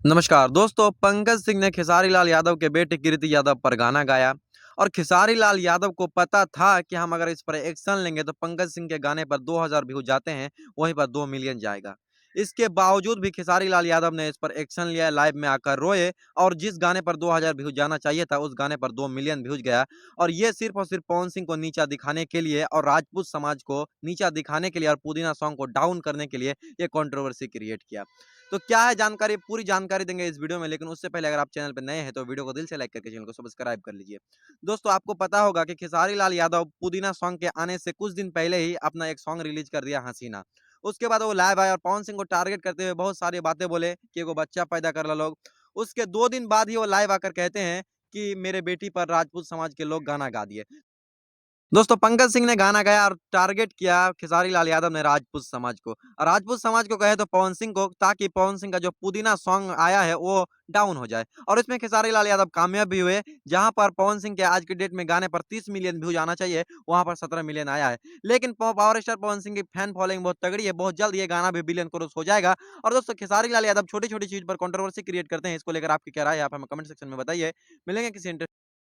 नमस्कार दोस्तों, पंकज सिंह ने खेसारी लाल यादव के बेटे कीर्ति यादव पर गाना गाया और खेसारी लाल यादव को पता था कि हम अगर इस पर एक्शन लेंगे तो पंकज सिंह के गाने पर 2000 व्यूज जाते हैं, वहीं पर 2 मिलियन जाएगा। इसके बावजूद भी खेसारी लाल यादव ने इस पर एक्शन लिया, लाइव में आकर रोए और जिस गाने पर 2000 व्यूज जाना चाहिए था उस गाने पर 2 मिलियन व्यूज गया। और ये सिर्फ और सिर्फ पवन सिंह को नीचा दिखाने के लिए और राजपूत समाज को नीचा दिखाने के लिए और पुदीना सॉन्ग को डाउन करने के लिए ये कंट्रोवर्सी क्रिएट किया। तो क्या है जानकारी, पूरी जानकारी देंगे इस वीडियो में, लेकिन उससे पहले अगर आप चैनल पे नए हैं तो वीडियो को दिल से लाइक करके चैनल को सब्सक्राइब कर लीजिए। दोस्तों, आपको पता होगा कि खेसारी लाल यादव पुदीना सॉन्ग के आने से कुछ दिन पहले ही अपना एक सॉन्ग रिलीज कर दिया, हसीना। उसके बाद वो लाइव आए और पवन सिंह को टारगेट करते हुए बहुत सारी बातें बोले कि एगो बच्चा पैदा कर ला लोग। उसके 2 दिन बाद ही वो लाइव आकर कहते हैं कि मेरे बेटी पर राजपूत समाज के लोग गाना गा दिए। दोस्तों, पंकज सिंह ने गाना गाया और टारगेट किया खेसारी लाल यादव ने राजपूत समाज को। और राजपूत समाज को कहे तो पवन सिंह को, ताकि पवन सिंह का जो पुदीना सॉन्ग आया है वो डाउन हो जाए। और इसमें खेसारी लाल यादव कामयाब भी हुए। जहां पर पवन सिंह के आज के डेट में गाने पर 30 मिलियन व्यूज आना चाहिए, वहां पर 17 मिलियन आया है। लेकिन पावर स्टार पवन सिंह की फैन फॉलोइंग बहुत तगड़ी है, बहुत जल्द ये गाना भी बिलियन क्रॉस हो जाएगा। और दोस्तों, खेसारी लाल यादव छोटी छोटी चीज पर कंट्रोवर्सी क्रिएट करते हैं, इसको लेकर आपकी क्या राय है आप हमें कमेंट सेक्शन में बताइए। मिलेंगे किसी